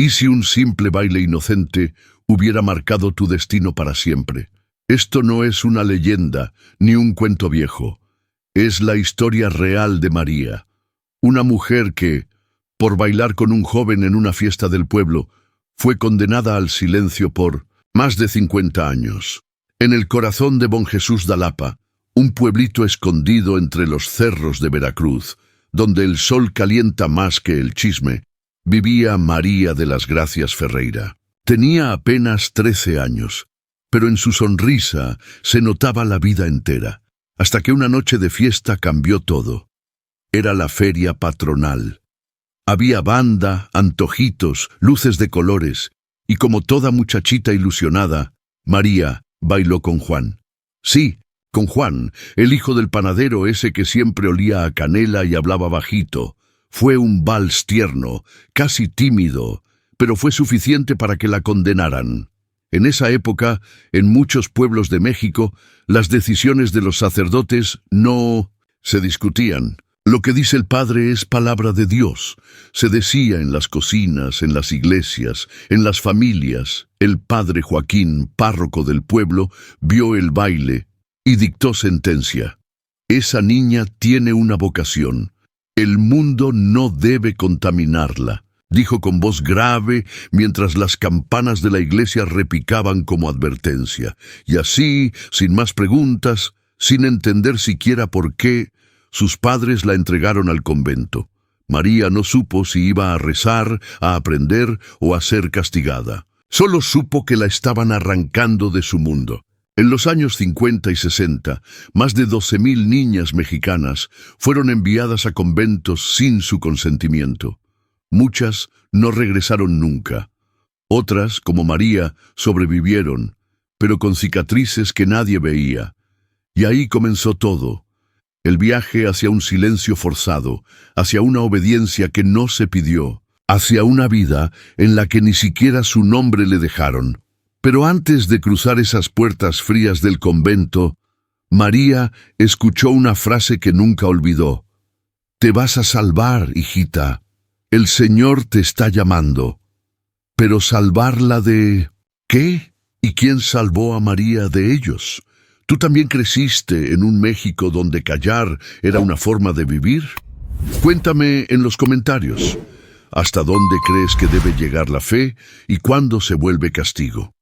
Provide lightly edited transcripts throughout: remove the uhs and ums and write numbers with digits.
¿Y si un simple baile inocente hubiera marcado tu destino para siempre? Esto no es una leyenda ni un cuento viejo. Es la historia real de María, una mujer que, por bailar con un joven en una fiesta del pueblo, fue condenada al silencio por más de 50 años. En el corazón de Bonjesús da Lapa, un pueblito escondido entre los cerros de Veracruz, donde el sol calienta más que el chisme, vivía María de las Gracias Ferreira. Tenía apenas 13 años, pero en su sonrisa se notaba la vida entera, hasta que una noche de fiesta cambió todo. Era la feria patronal. Había banda, antojitos, luces de colores, y como toda muchachita ilusionada, María bailó con Juan. Sí, con Juan, el hijo del panadero ese que siempre olía a canela y hablaba bajito. Fue un vals tierno, casi tímido, pero fue suficiente para que la condenaran. En esa época, en muchos pueblos de México, las decisiones de los sacerdotes no se discutían. Lo que dice el padre es palabra de Dios. Se decía en las cocinas, en las iglesias, en las familias. El padre Joaquín, párroco del pueblo, vio el baile y dictó sentencia. Esa niña tiene una vocación. El mundo no debe contaminarla, dijo con voz grave mientras las campanas de la iglesia repicaban como advertencia. Y así, sin más preguntas, sin entender siquiera por qué, sus padres la entregaron al convento. María no supo si iba a rezar, a aprender o a ser castigada. Solo supo que la estaban arrancando de su mundo. En los años 50 y 60, más de 12,000 niñas mexicanas fueron enviadas a conventos sin su consentimiento. Muchas no regresaron nunca. Otras, como María, sobrevivieron, pero con cicatrices que nadie veía. Y ahí comenzó todo. El viaje hacia un silencio forzado, hacia una obediencia que no se pidió, hacia una vida en la que ni siquiera su nombre le dejaron. Pero antes de cruzar esas puertas frías del convento, María escuchó una frase que nunca olvidó. «Te vas a salvar, hijita. El Señor te está llamando». Pero ¿salvarla de qué? ¿Y quién salvó a María de ellos? ¿Tú también creciste en un México donde callar era una forma de vivir? Cuéntame en los comentarios. ¿Hasta dónde crees que debe llegar la fe y cuándo se vuelve castigo?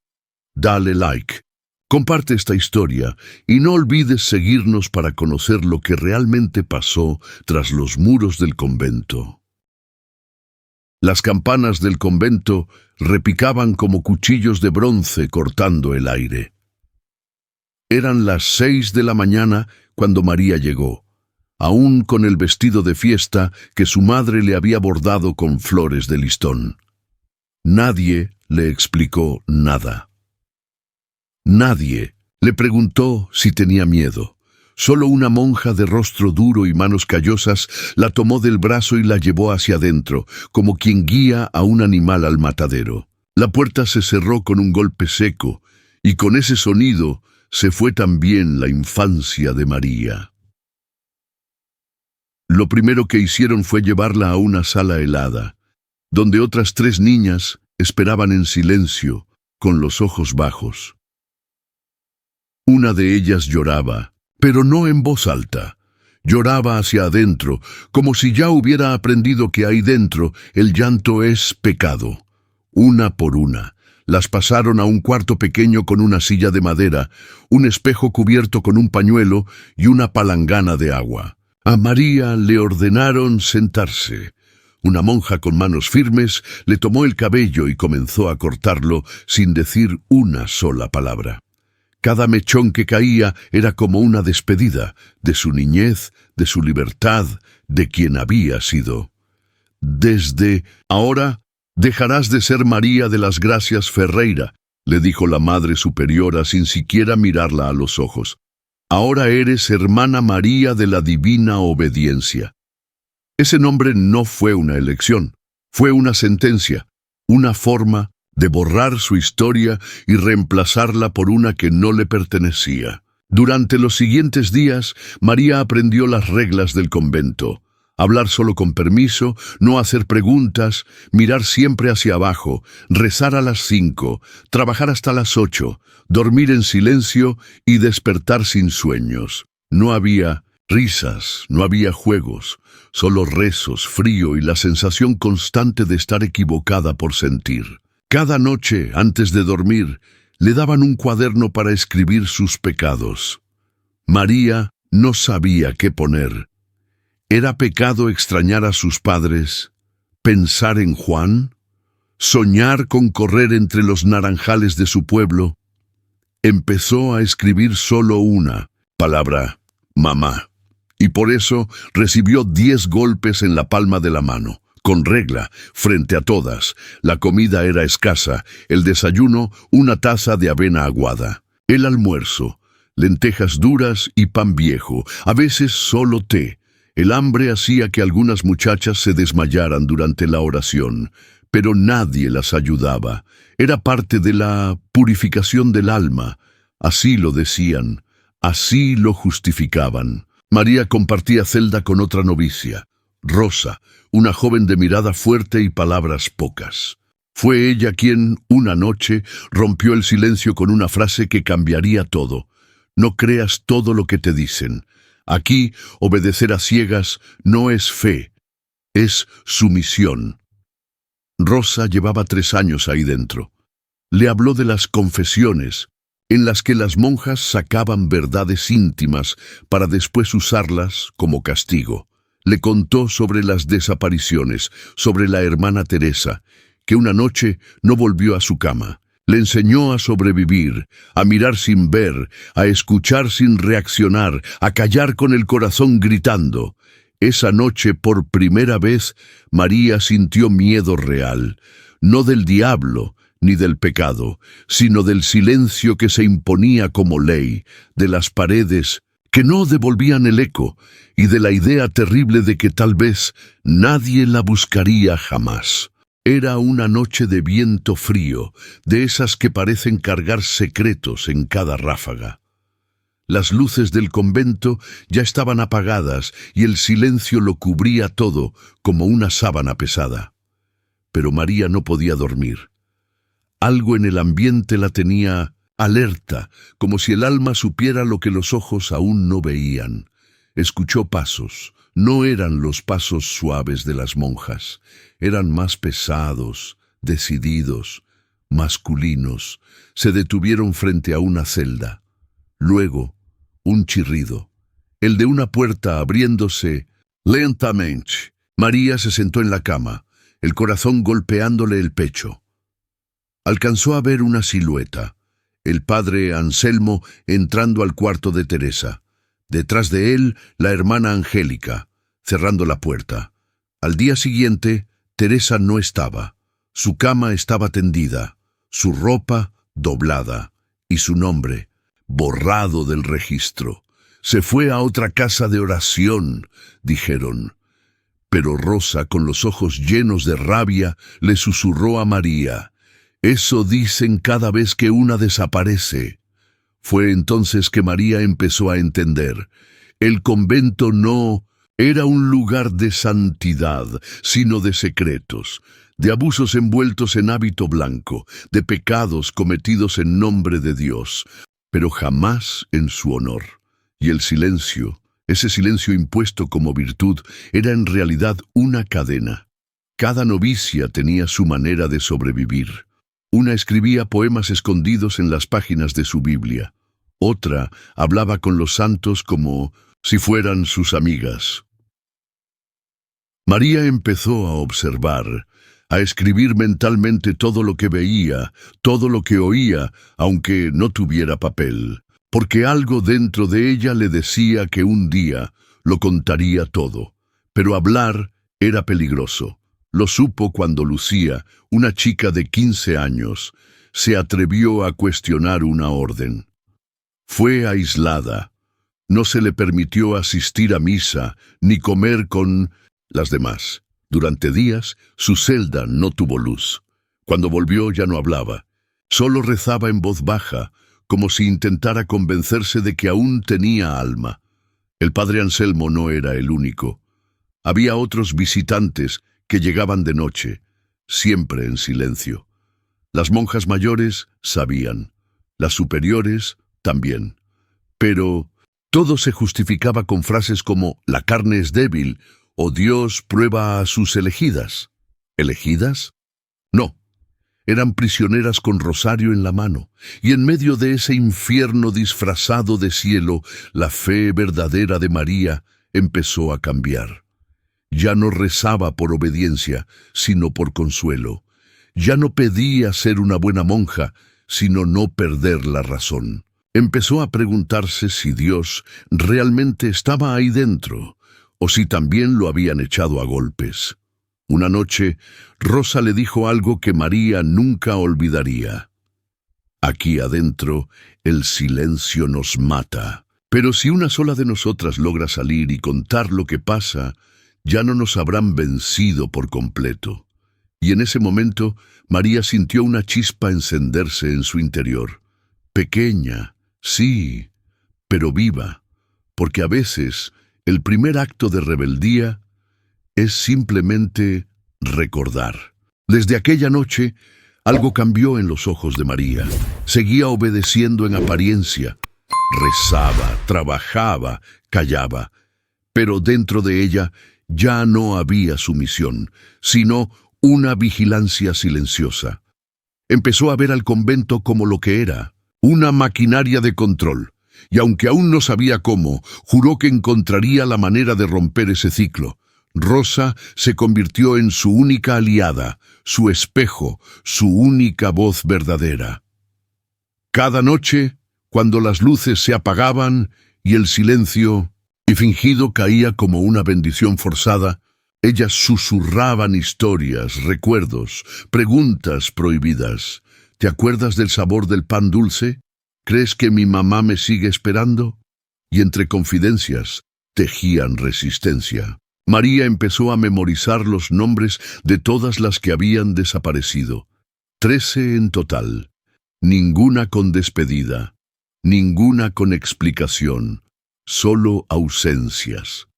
Dale like, comparte esta historia y no olvides seguirnos para conocer lo que realmente pasó tras los muros del convento. Las campanas del convento repicaban como cuchillos de bronce cortando el aire. Eran las 6 de la mañana cuando María llegó, aún con el vestido de fiesta que su madre le había bordado con flores de listón. Nadie le explicó nada. Nadie le preguntó si tenía miedo. Solo una monja de rostro duro y manos callosas la tomó del brazo y la llevó hacia adentro, como quien guía a un animal al matadero. La puerta se cerró con un golpe seco, y con ese sonido se fue también la infancia de María. Lo primero que hicieron fue llevarla a una sala helada, donde otras 3 niñas esperaban en silencio, con los ojos bajos. Una de ellas lloraba, pero no en voz alta. Lloraba hacia adentro, como si ya hubiera aprendido que ahí dentro el llanto es pecado. Una por una, las pasaron a un cuarto pequeño con una silla de madera, un espejo cubierto con un pañuelo y una palangana de agua. A María le ordenaron sentarse. Una monja con manos firmes le tomó el cabello y comenzó a cortarlo sin decir una sola palabra. Cada mechón que caía era como una despedida de su niñez, de su libertad, de quien había sido. Desde ahora dejarás de ser María de las Gracias Ferreira, le dijo la Madre Superiora sin siquiera mirarla a los ojos. Ahora eres hermana María de la Divina Obediencia. Ese nombre no fue una elección, fue una sentencia, una forma de borrar su historia y reemplazarla por una que no le pertenecía. Durante los siguientes días, María aprendió las reglas del convento. Hablar solo con permiso, no hacer preguntas, mirar siempre hacia abajo, rezar a las 5, trabajar hasta las 8, dormir en silencio y despertar sin sueños. No había risas, no había juegos, solo rezos, frío y la sensación constante de estar equivocada por sentir. Cada noche, antes de dormir, le daban un cuaderno para escribir sus pecados. María no sabía qué poner. ¿Era pecado extrañar a sus padres? ¿Pensar en Juan? ¿Soñar con correr entre los naranjales de su pueblo? Empezó a escribir solo una palabra: mamá. Y por eso recibió 10 golpes en la palma de la mano, con regla, frente a todas. La comida era escasa, el desayuno una taza de avena aguada, el almuerzo lentejas duras y pan viejo, a veces solo té. El hambre hacía que algunas muchachas se desmayaran durante la oración, pero nadie las ayudaba. Era parte de la purificación del alma. Así lo decían, así lo justificaban. María compartía celda con otra novicia, Rosa, una joven de mirada fuerte y palabras pocas. Fue ella quien, una noche, rompió el silencio con una frase que cambiaría todo. No creas todo lo que te dicen. Aquí, obedecer a ciegas no es fe, es sumisión. Rosa llevaba 3 años ahí dentro. Le habló de las confesiones, en las que las monjas sacaban verdades íntimas para después usarlas como castigo. Le contó sobre las desapariciones, sobre la hermana Teresa, que una noche no volvió a su cama. Le enseñó a sobrevivir, a mirar sin ver, a escuchar sin reaccionar, a callar con el corazón gritando. Esa noche, por primera vez, María sintió miedo real, no del diablo ni del pecado, sino del silencio que se imponía como ley, de las paredes que no devolvían el eco, y de la idea terrible de que tal vez nadie la buscaría jamás. Era una noche de viento frío, de esas que parecen cargar secretos en cada ráfaga. Las luces del convento ya estaban apagadas y el silencio lo cubría todo como una sábana pesada. Pero María no podía dormir. Algo en el ambiente la tenía alerta, como si el alma supiera lo que los ojos aún no veían. Escuchó pasos. No eran los pasos suaves de las monjas, eran más pesados, decididos, masculinos. Se detuvieron frente a una celda. Luego, un chirrido, el de una puerta abriéndose lentamente. María se sentó en la cama, el corazón golpeándole el pecho. Alcanzó a ver una silueta, el padre Anselmo entrando al cuarto de Teresa. Detrás de él, la hermana Angélica, cerrando la puerta. Al día siguiente, Teresa no estaba. Su cama estaba tendida, su ropa doblada, y su nombre borrado del registro. Se fue a otra casa de oración, dijeron. Pero Rosa, con los ojos llenos de rabia, le susurró a María: «Eso dicen cada vez que una desaparece». Fue entonces que María empezó a entender. El convento no era un lugar de santidad, sino de secretos, de abusos envueltos en hábito blanco, de pecados cometidos en nombre de Dios, pero jamás en su honor. Y el silencio, ese silencio impuesto como virtud, era en realidad una cadena. Cada novicia tenía su manera de sobrevivir. Una escribía poemas escondidos en las páginas de su Biblia. Otra hablaba con los santos como si fueran sus amigas. María empezó a observar, a escribir mentalmente todo lo que veía, todo lo que oía, aunque no tuviera papel, porque algo dentro de ella le decía que un día lo contaría todo. Pero hablar era peligroso. Lo supo cuando Lucía, una chica de 15 años, se atrevió a cuestionar una orden. Fue aislada. No se le permitió asistir a misa ni comer con las demás. Durante días, su celda no tuvo luz. Cuando volvió ya no hablaba. Solo rezaba en voz baja, como si intentara convencerse de que aún tenía alma. El padre Anselmo no era el único. Había otros visitantes que llegaban de noche, siempre en silencio. Las monjas mayores sabían, las superiores también. Pero todo se justificaba con frases como «la carne es débil» o «Dios prueba a sus elegidas». ¿Elegidas? No. Eran prisioneras con rosario en la mano, y en medio de ese infierno disfrazado de cielo, la fe verdadera de María empezó a cambiar. Ya no rezaba por obediencia, sino por consuelo. Ya no pedía ser una buena monja, sino no perder la razón. Empezó a preguntarse si Dios realmente estaba ahí dentro, o si también lo habían echado a golpes. Una noche, Rosa le dijo algo que María nunca olvidaría. Aquí adentro, el silencio nos mata. Pero si una sola de nosotras logra salir y contar lo que pasa, ya no nos habrán vencido por completo. Y en ese momento, María sintió una chispa encenderse en su interior. Pequeña, sí, pero viva, porque a veces el primer acto de rebeldía es simplemente recordar. Desde aquella noche, algo cambió en los ojos de María. Seguía obedeciendo en apariencia. Rezaba, trabajaba, callaba. Pero dentro de ella ya no había sumisión, sino una vigilancia silenciosa. Empezó a ver al convento como lo que era, una maquinaria de control. Y aunque aún no sabía cómo, juró que encontraría la manera de romper ese ciclo. Rosa se convirtió en su única aliada, su espejo, su única voz verdadera. Cada noche, cuando las luces se apagaban y el silencio y fingido caía como una bendición forzada, ellas susurraban historias, recuerdos, preguntas prohibidas. ¿Te acuerdas del sabor del pan dulce? ¿Crees que mi mamá me sigue esperando? Y entre confidencias, tejían resistencia. María empezó a memorizar los nombres de todas las que habían desaparecido. 13 en total. Ninguna con despedida. Ninguna con explicación. Solo ausencias.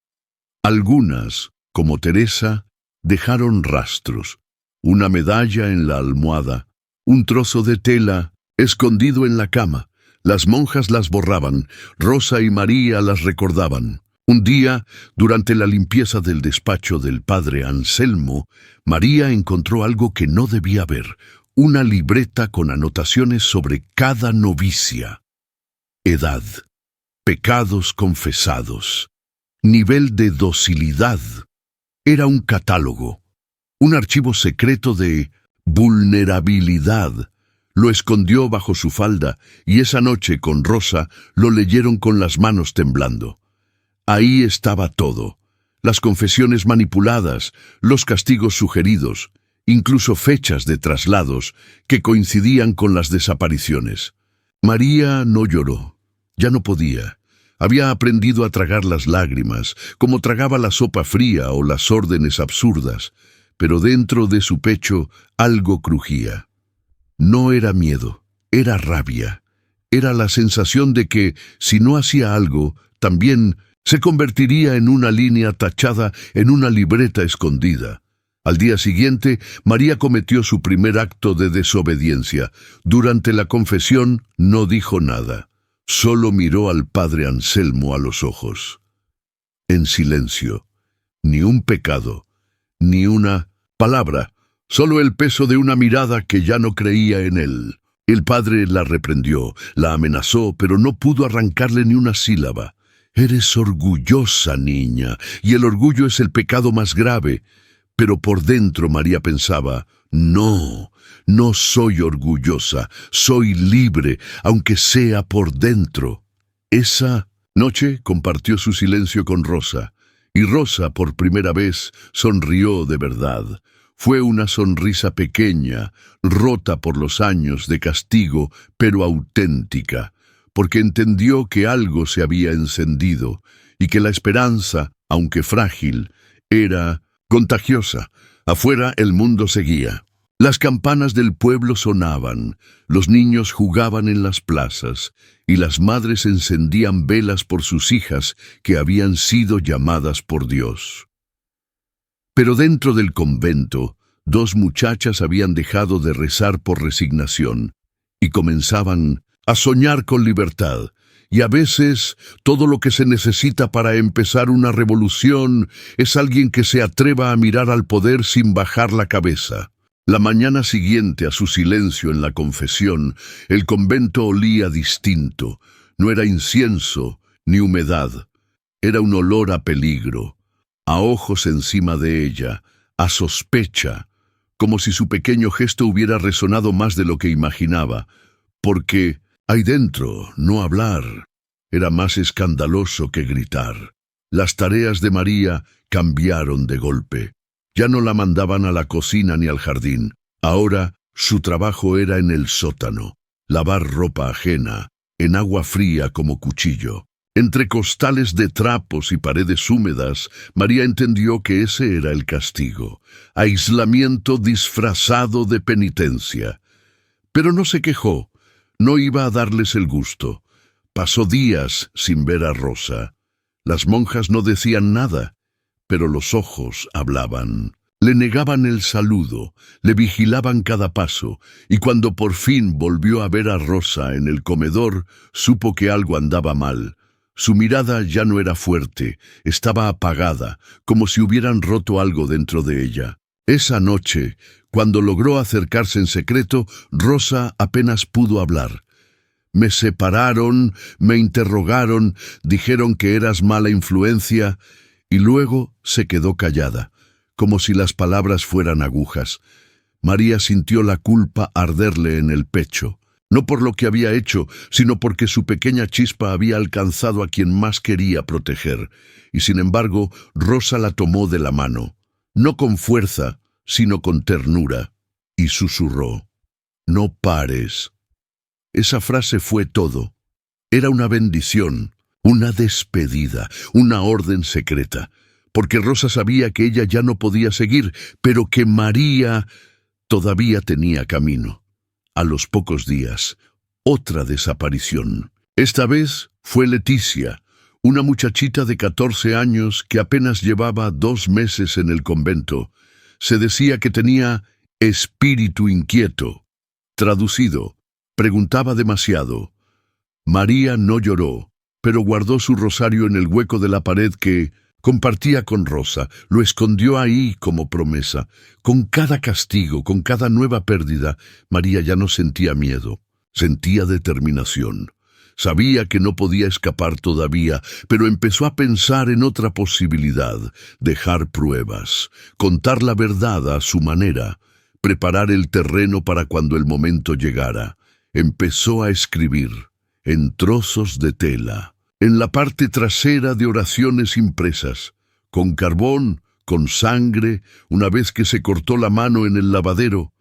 Algunas, como Teresa, dejaron rastros. Una medalla en la almohada. Un trozo de tela escondido en la cama. Las monjas las borraban. Rosa y María las recordaban. Un día, durante la limpieza del despacho del padre Anselmo, María encontró algo que no debía ver, una libreta con anotaciones sobre cada novicia. Edad, pecados confesados, nivel de docilidad. Era un catálogo, un archivo secreto de vulnerabilidad. Lo escondió bajo su falda y esa noche con Rosa lo leyeron con las manos temblando. Ahí estaba todo, las confesiones manipuladas, los castigos sugeridos, incluso fechas de traslados que coincidían con las desapariciones. María no lloró, ya no podía. Había aprendido a tragar las lágrimas, como tragaba la sopa fría o las órdenes absurdas, pero dentro de su pecho algo crujía. No era miedo, era rabia. Era la sensación de que, si no hacía algo, también se convertiría en una línea tachada en una libreta escondida. Al día siguiente, María cometió su primer acto de desobediencia. Durante la confesión no dijo nada. Solo miró al padre Anselmo a los ojos. En silencio. Ni un pecado, ni una palabra, solo el peso de una mirada que ya no creía en él. El padre la reprendió, la amenazó, pero no pudo arrancarle ni una sílaba. Eres orgullosa, niña, y el orgullo es el pecado más grave. Pero por dentro María pensaba, no soy orgullosa, soy libre, aunque sea por dentro. Esa noche compartió su silencio con Rosa, y Rosa por primera vez sonrió de verdad. Fue una sonrisa pequeña, rota por los años de castigo, pero auténtica, porque entendió que algo se había encendido y que la esperanza, aunque frágil, era contagiosa. Afuera el mundo seguía. Las campanas del pueblo sonaban, los niños jugaban en las plazas y las madres encendían velas por sus hijas que habían sido llamadas por Dios. Pero dentro del convento, dos muchachas habían dejado de rezar por resignación y comenzaban a soñar con libertad. Y a veces todo lo que se necesita para empezar una revolución es alguien que se atreva a mirar al poder sin bajar la cabeza. La mañana siguiente a su silencio en la confesión, el convento olía distinto. No era incienso ni humedad. Era un olor a peligro, a ojos encima de ella, a sospecha, como si su pequeño gesto hubiera resonado más de lo que imaginaba, porque ahí dentro, no hablar era más escandaloso que gritar. Las tareas de María cambiaron de golpe. Ya no la mandaban a la cocina ni al jardín. Ahora su trabajo era en el sótano, lavar ropa ajena, en agua fría como cuchillo. Entre costales de trapos y paredes húmedas, María entendió que ese era el castigo, aislamiento disfrazado de penitencia. Pero no se quejó, no iba a darles el gusto. Pasó días sin ver a Rosa. Las monjas no decían nada, pero los ojos hablaban. Le negaban el saludo, le vigilaban cada paso, y cuando por fin volvió a ver a Rosa en el comedor, supo que algo andaba mal. Su mirada ya no era fuerte, estaba apagada, como si hubieran roto algo dentro de ella. Esa noche, cuando logró acercarse en secreto, Rosa apenas pudo hablar. Me separaron, me interrogaron, dijeron que eras mala influencia, y luego se quedó callada, como si las palabras fueran agujas. María sintió la culpa arderle en el pecho, no por lo que había hecho, sino porque su pequeña chispa había alcanzado a quien más quería proteger, y sin embargo Rosa la tomó de la mano, no con fuerza, sino con ternura, y susurró: «No pares». Esa frase fue todo. Era una bendición, una despedida, una orden secreta, porque Rosa sabía que ella ya no podía seguir, pero que María todavía tenía camino. A los pocos días, otra desaparición. Esta vez fue Leticia, una muchachita de 14 años que apenas llevaba 2 meses en el convento. Se decía que tenía espíritu inquieto. Traducido, preguntaba demasiado. María no lloró, pero guardó su rosario en el hueco de la pared que compartía con Rosa. Lo escondió ahí como promesa. Con cada castigo, con cada nueva pérdida, María ya no sentía miedo, sentía determinación. Sabía que no podía escapar todavía, pero empezó a pensar en otra posibilidad: dejar pruebas, contar la verdad a su manera, preparar el terreno para cuando el momento llegara. Empezó a escribir, en trozos de tela, en la parte trasera de oraciones impresas, con carbón, con sangre. Una vez que se cortó la mano en el lavadero,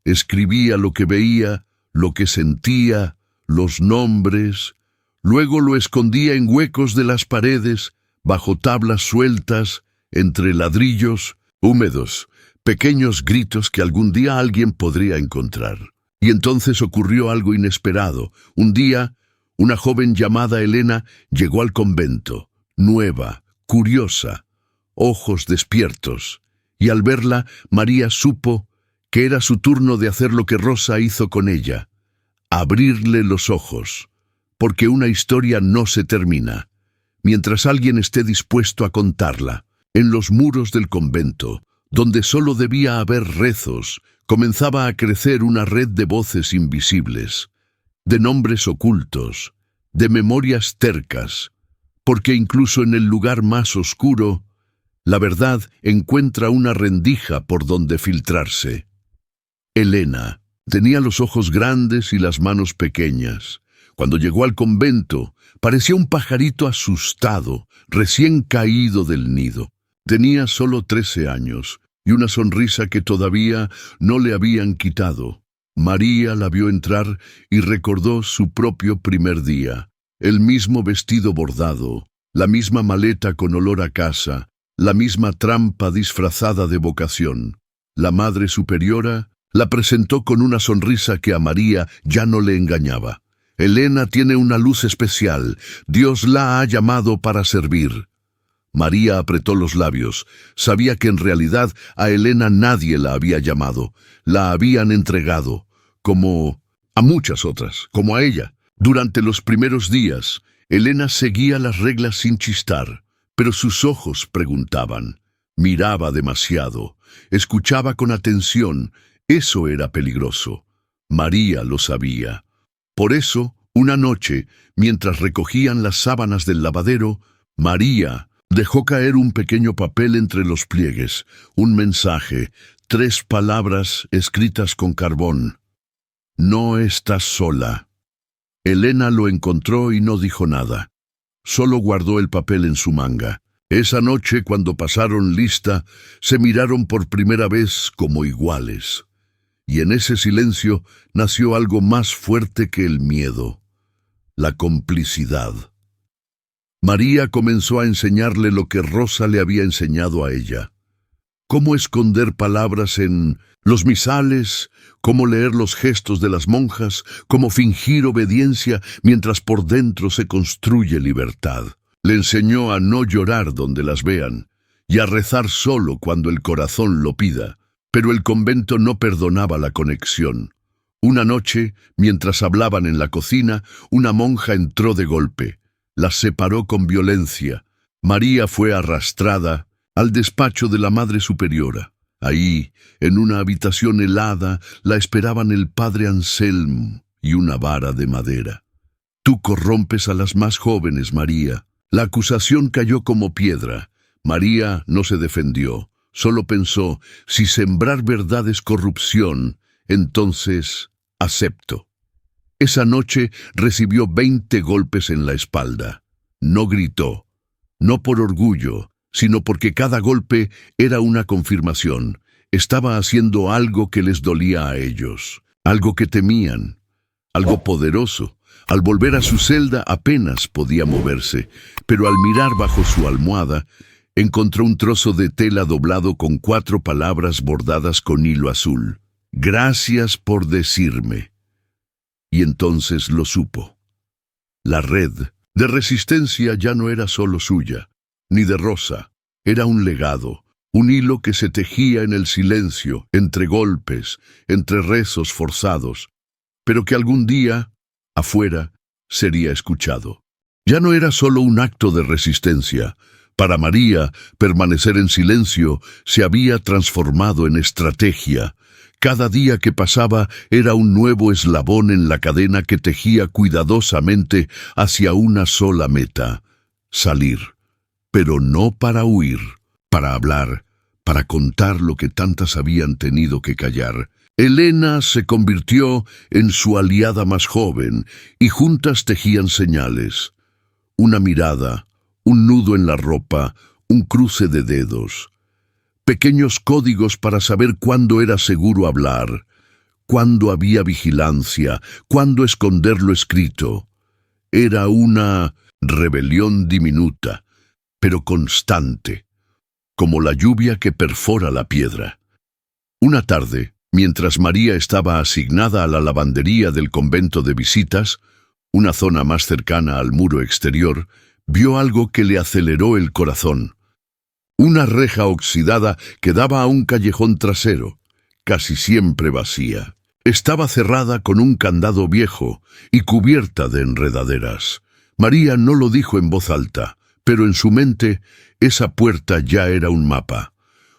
escribía lo que veía, lo que sentía, los nombres. Luego lo escondía en huecos de las paredes, bajo tablas sueltas, entre ladrillos húmedos, pequeños gritos que algún día alguien podría encontrar. Y entonces ocurrió algo inesperado. Un día, una joven llamada Elena llegó al convento, nueva, curiosa, ojos despiertos, y al verla, María supo que era su turno de hacer lo que Rosa hizo con ella: abrirle los ojos, porque una historia no se termina mientras alguien esté dispuesto a contarla. En los muros del convento, donde solo debía haber rezos, comenzaba a crecer una red de voces invisibles, de nombres ocultos, de memorias tercas, porque incluso en el lugar más oscuro, la verdad encuentra una rendija por donde filtrarse. Elena tenía los ojos grandes y las manos pequeñas. Cuando llegó al convento, parecía un pajarito asustado, recién caído del nido. Tenía solo 13 años y una sonrisa que todavía no le habían quitado. María la vio entrar y recordó su propio primer día. El mismo vestido bordado, la misma maleta con olor a casa, la misma trampa disfrazada de vocación. La Madre Superiora la presentó con una sonrisa que a María ya no le engañaba. Elena tiene una luz especial. Dios la ha llamado para servir. María apretó los labios. Sabía que en realidad a Elena nadie la había llamado. La habían entregado, como a muchas otras, como a ella. Durante los primeros días, Elena seguía las reglas sin chistar, pero sus ojos preguntaban. Miraba demasiado, escuchaba con atención. Eso era peligroso. María lo sabía. Por eso, una noche, mientras recogían las sábanas del lavadero, María dejó caer un pequeño papel entre los pliegues, un mensaje, 3 palabras escritas con carbón. No estás sola. Elena lo encontró y no dijo nada. Solo guardó el papel en su manga. Esa noche, cuando pasaron lista, se miraron por primera vez como iguales. Y en ese silencio nació algo más fuerte que el miedo: la complicidad. María comenzó a enseñarle lo que Rosa le había enseñado a ella. Cómo esconder palabras en los misales, cómo leer los gestos de las monjas, cómo fingir obediencia mientras por dentro se construye libertad. Le enseñó a no llorar donde las vean y a rezar solo cuando el corazón lo pida. Pero el convento no perdonaba la conexión. Una noche, mientras hablaban en la cocina, una monja entró de golpe. Las separó con violencia. María fue arrastrada al despacho de la Madre Superiora. Ahí, en una habitación helada, la esperaban el padre Anselmo y una vara de madera. Tú corrompes a las más jóvenes, María. La acusación cayó como piedra. María no se defendió. Solo pensó, si sembrar verdad es corrupción, entonces acepto. Esa noche recibió 20 golpes en la espalda. No gritó, no por orgullo, sino porque cada golpe era una confirmación. Estaba haciendo algo que les dolía a ellos, algo que temían, algo poderoso. Al volver a su celda apenas podía moverse, pero al mirar bajo su almohada, encontró un trozo de tela doblado con 4 palabras bordadas con hilo azul. Gracias por decirme. Y entonces lo supo. La red de resistencia ya no era solo suya, ni de Rosa. Era un legado, un hilo que se tejía en el silencio, entre golpes, entre rezos forzados, pero que algún día, afuera, sería escuchado. Ya no era solo un acto de resistencia. Para María, permanecer en silencio se había transformado en estrategia. Cada día que pasaba era un nuevo eslabón en la cadena que tejía cuidadosamente hacia una sola meta: salir. Pero no para huir, para hablar, para contar lo que tantas habían tenido que callar. Elena se convirtió en su aliada más joven y juntas tejían señales. Una mirada, un nudo en la ropa, un cruce de dedos. Pequeños códigos para saber cuándo era seguro hablar, cuándo había vigilancia, cuándo esconder lo escrito. Era una rebelión diminuta, pero constante, como la lluvia que perfora la piedra. Una tarde, mientras María estaba asignada a la lavandería del convento de visitas, una zona más cercana al muro exterior, vio algo que le aceleró el corazón. Una reja oxidada que daba a un callejón trasero, casi siempre vacía. Estaba cerrada con un candado viejo y cubierta de enredaderas. María no lo dijo en voz alta, pero en su mente esa puerta ya era un mapa.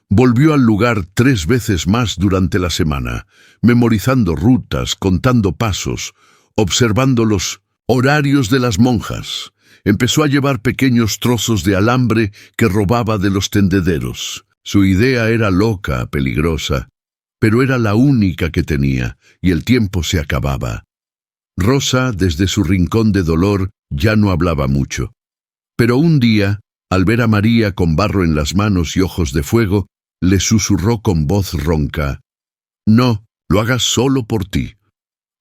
Volvió al lugar 3 veces más durante la semana, memorizando rutas, contando pasos, observando los horarios de las monjas. Empezó a llevar pequeños trozos de alambre que robaba de los tendederos. Su idea era loca, peligrosa, pero era la única que tenía, y el tiempo se acababa. Rosa, desde su rincón de dolor, ya no hablaba mucho. Pero un día, al ver a María con barro en las manos y ojos de fuego, le susurró con voz ronca: «No, lo hagas solo por ti.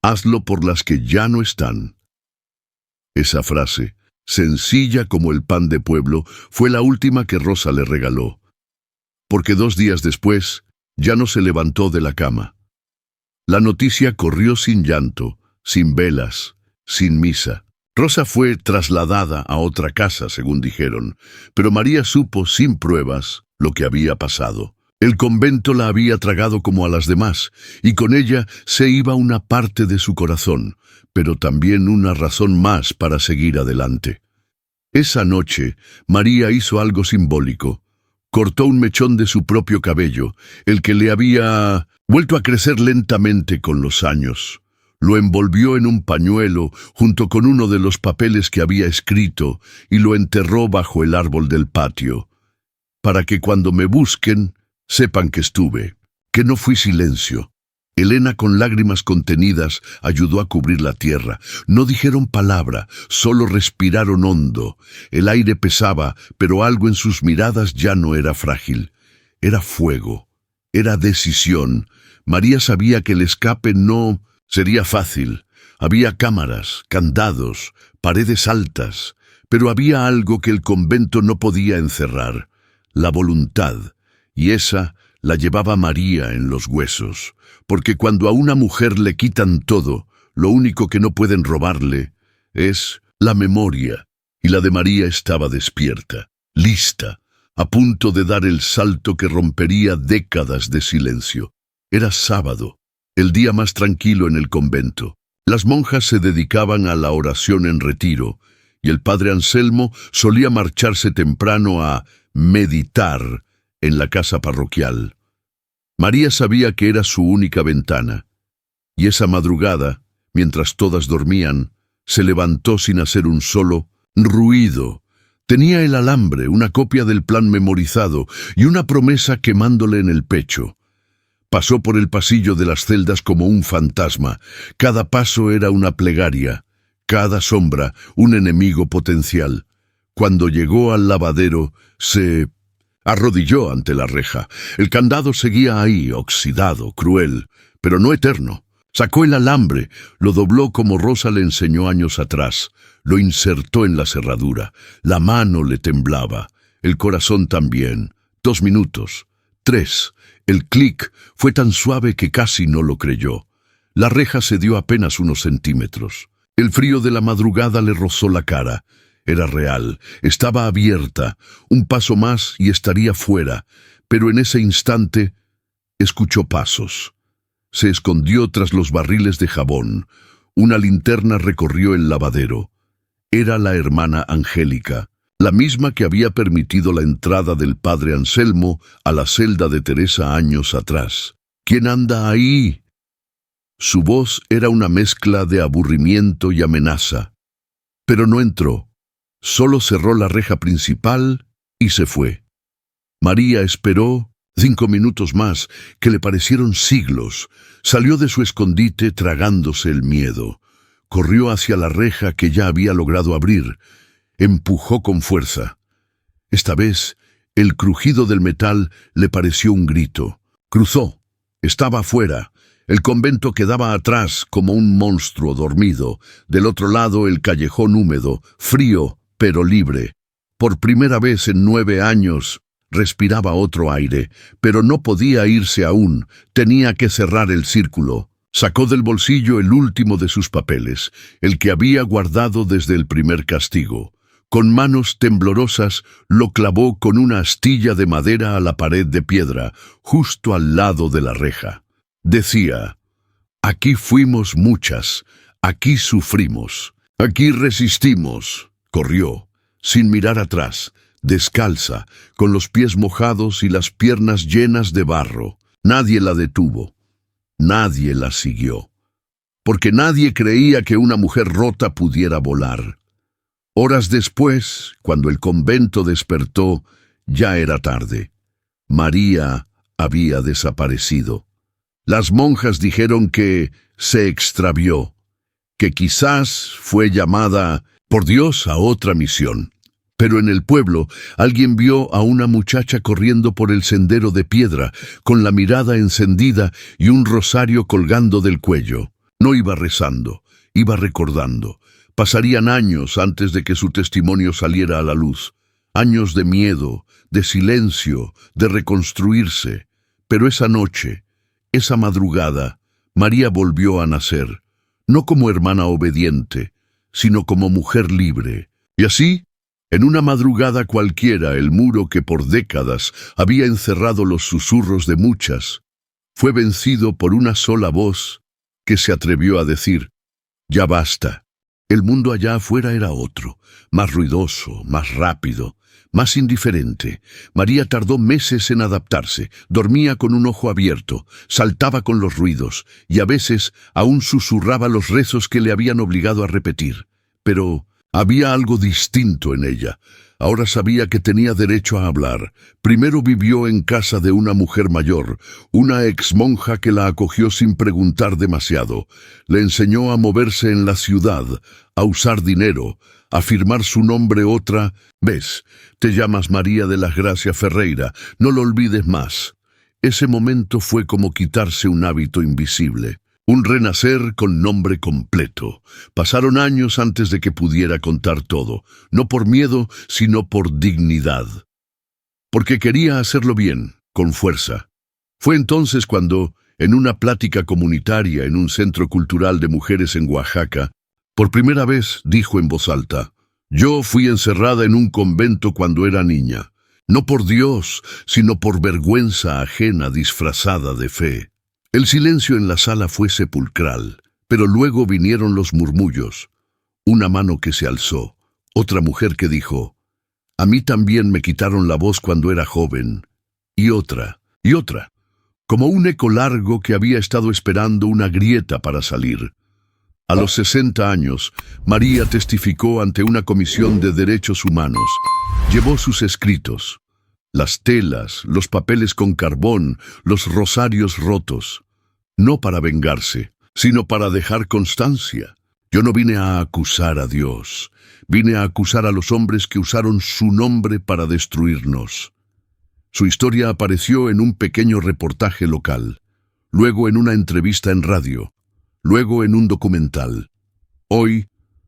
Hazlo por las que ya no están». Esa frase, sencilla como el pan de pueblo, fue la última que Rosa le regaló. Porque 2 días después, ya no se levantó de la cama. La noticia corrió sin llanto, sin velas, sin misa. Rosa fue trasladada a otra casa, según dijeron, pero María supo sin pruebas lo que había pasado. El convento la había tragado como a las demás, y con ella se iba una parte de su corazón, pero también una razón más para seguir adelante. Esa noche, María hizo algo simbólico. Cortó un mechón de su propio cabello, el que le había vuelto a crecer lentamente con los años. Lo envolvió en un pañuelo junto con uno de los papeles que había escrito y lo enterró bajo el árbol del patio, para que cuando me busquen, sepan que estuve, que no fui silencio. Elena, con lágrimas contenidas, ayudó a cubrir la tierra. No dijeron palabra, solo respiraron hondo. El aire pesaba, pero algo en sus miradas ya no era frágil. Era fuego, era decisión. María sabía que el escape no sería fácil. Había cámaras, candados, paredes altas, pero había algo que el convento no podía encerrar: la voluntad, y esa la llevaba María en los huesos, porque cuando a una mujer le quitan todo, lo único que no pueden robarle es la memoria, y la de María estaba despierta, lista, a punto de dar el salto que rompería décadas de silencio. Era sábado, el día más tranquilo en el convento. Las monjas se dedicaban a la oración en retiro, y el padre Anselmo solía marcharse temprano a meditar en la casa parroquial. María sabía que era su única ventana, y esa madrugada, mientras todas dormían, se levantó sin hacer un solo ruido. Tenía el alambre, una copia del plan memorizado y una promesa quemándole en el pecho. Pasó por el pasillo de las celdas como un fantasma. Cada paso era una plegaria, cada sombra un enemigo potencial. Cuando llegó al lavadero, se arrodilló ante la reja. El candado seguía ahí, oxidado, cruel, pero no eterno. Sacó el alambre, lo dobló como Rosa le enseñó años atrás, lo insertó en la cerradura. La mano le temblaba, el corazón también. 2 minutos, 3. El clic fue tan suave que casi no lo creyó. La reja cedió apenas unos centímetros. El frío de la madrugada le rozó la cara. Era real, estaba abierta. Un paso más y estaría fuera, pero en ese instante escuchó pasos. Se escondió tras los barriles de jabón. Una linterna recorrió el lavadero. Era la hermana Angélica, la misma que había permitido la entrada del padre Anselmo a la celda de Teresa años atrás. ¿Quién anda ahí? Su voz era una mezcla de aburrimiento y amenaza. Pero no entró. Solo cerró la reja principal y se fue. María esperó 5 minutos más, que le parecieron siglos. Salió de su escondite tragándose el miedo. Corrió hacia la reja que ya había logrado abrir. Empujó con fuerza. Esta vez, el crujido del metal le pareció un grito. Cruzó. Estaba afuera. El convento quedaba atrás como un monstruo dormido. Del otro lado, el callejón húmedo, frío, pero libre. Por primera vez en 9 años, respiraba otro aire, pero no podía irse aún. Tenía que cerrar el círculo. Sacó del bolsillo el último de sus papeles, el que había guardado desde el primer castigo. Con manos temblorosas lo clavó con una astilla de madera a la pared de piedra, justo al lado de la reja. Decía: aquí fuimos muchas, aquí sufrimos, aquí resistimos. Corrió, sin mirar atrás, descalza, con los pies mojados y las piernas llenas de barro. Nadie la detuvo. Nadie la siguió, porque nadie creía que una mujer rota pudiera volar. Horas después, cuando el convento despertó, ya era tarde. María había desaparecido. Las monjas dijeron que se extravió, que quizás fue llamada por Dios a otra misión. Pero en el pueblo, alguien vio a una muchacha corriendo por el sendero de piedra, con la mirada encendida y un rosario colgando del cuello. No iba rezando, iba recordando. Pasarían años antes de que su testimonio saliera a la luz. Años de miedo, de silencio, de reconstruirse. Pero esa noche, esa madrugada, María volvió a nacer, no como hermana obediente, sino como mujer libre. Y así, en una madrugada cualquiera, el muro que por décadas había encerrado los susurros de muchas, fue vencido por una sola voz que se atrevió a decir: «Ya basta». El mundo allá afuera era otro, más ruidoso, más rápido, más indiferente. María tardó meses en adaptarse, dormía con un ojo abierto, saltaba con los ruidos y a veces aún susurraba los rezos que le habían obligado a repetir. Pero había algo distinto en ella. Ahora sabía que tenía derecho a hablar. Primero vivió en casa de una mujer mayor, una exmonja que la acogió sin preguntar demasiado. Le enseñó a moverse en la ciudad, a usar dinero, a firmar su nombre otra. «Ves, te llamas María de las Gracias Ferreira, no lo olvides más». Ese momento fue como quitarse un hábito invisible. Un renacer con nombre completo. Pasaron años antes de que pudiera contar todo, no por miedo, sino por dignidad. Porque quería hacerlo bien, con fuerza. Fue entonces cuando, en una plática comunitaria en un centro cultural de mujeres en Oaxaca, por primera vez dijo en voz alta: «Yo fui encerrada en un convento cuando era niña, no por Dios, sino por vergüenza ajena disfrazada de fe». El silencio en la sala fue sepulcral, pero luego vinieron los murmullos. Una mano que se alzó, otra mujer que dijo: «A mí también me quitaron la voz cuando era joven». Y otra, como un eco largo que había estado esperando una grieta para salir. A los 60 años, María testificó ante una comisión de derechos humanos. Llevó sus escritos, las telas, los papeles con carbón, los rosarios rotos. No para vengarse, sino para dejar constancia. «Yo no vine a acusar a Dios, vine a acusar a los hombres que usaron su nombre para destruirnos». Su historia apareció en un pequeño reportaje local, luego en una entrevista en radio, luego en un documental. Hoy,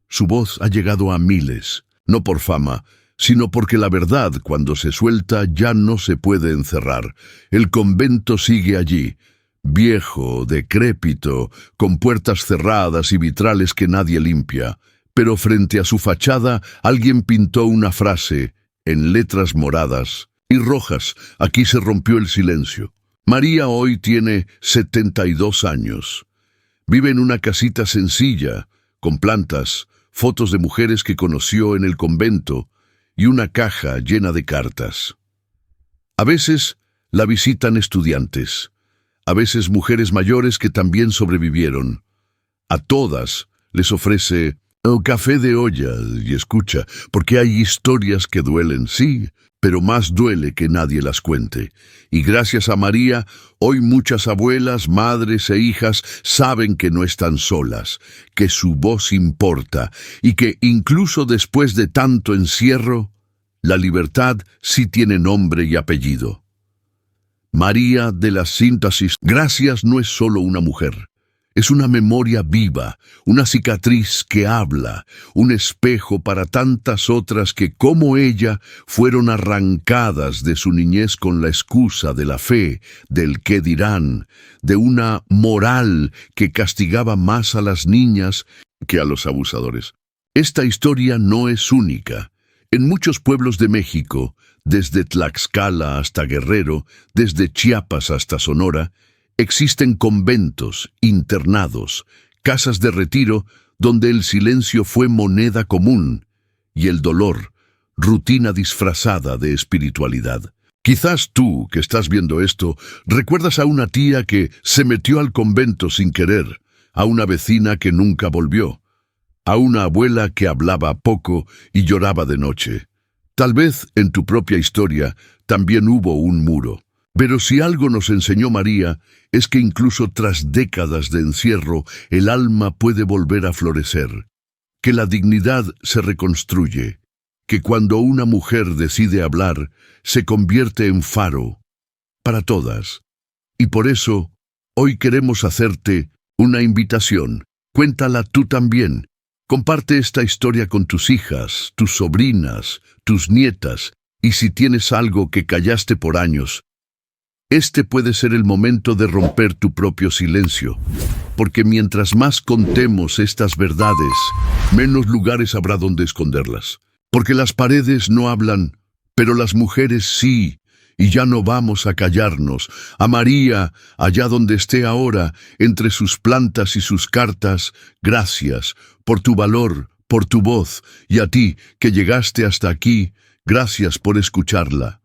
su voz ha llegado a miles, no por fama, sino porque la verdad, cuando se suelta, ya no se puede encerrar. El convento sigue allí, viejo, decrépito, con puertas cerradas y vitrales que nadie limpia. Pero frente a su fachada, alguien pintó una frase, en letras moradas y rojas. Aquí se rompió el silencio. María hoy tiene 72 años. Vive en una casita sencilla, con plantas, fotos de mujeres que conoció en el convento y una caja llena de cartas. A veces la visitan estudiantes, a veces mujeres mayores que también sobrevivieron. A todas les ofrece café de olla y escucha, porque hay historias que duelen, sí, pero más duele que nadie las cuente. Y gracias a María, hoy muchas abuelas, madres e hijas saben que no están solas, que su voz importa y que incluso después de tanto encierro, la libertad sí tiene nombre y apellido. María de la Síntesis Gracias no es solo una mujer. Es una memoria viva, una cicatriz que habla, un espejo para tantas otras que, como ella, fueron arrancadas de su niñez con la excusa de la fe, del qué dirán, de una moral que castigaba más a las niñas que a los abusadores. Esta historia no es única. En muchos pueblos de México, desde Tlaxcala hasta Guerrero, desde Chiapas hasta Sonora, existen conventos, internados, casas de retiro donde el silencio fue moneda común y el dolor, rutina disfrazada de espiritualidad. Quizás tú, que estás viendo esto, recuerdas a una tía que se metió al convento sin querer, a una vecina que nunca volvió, a una abuela que hablaba poco y lloraba de noche. Tal vez en tu propia historia también hubo un muro. Pero si algo nos enseñó María, es que incluso tras décadas de encierro, el alma puede volver a florecer, que la dignidad se reconstruye, que cuando una mujer decide hablar, se convierte en faro para todas. Y por eso, hoy queremos hacerte una invitación. Cuéntala tú también. Comparte esta historia con tus hijas, tus sobrinas, tus nietas, y si tienes algo que callaste por años, Este puede ser el momento de romper tu propio silencio, porque mientras más contemos estas verdades, menos lugares habrá donde esconderlas. Porque las paredes no hablan, pero las mujeres sí, y ya no vamos a callarnos. A María, allá donde esté ahora, entre sus plantas y sus cartas, gracias por tu valor, por tu voz, y a ti, que llegaste hasta aquí, gracias por escucharla.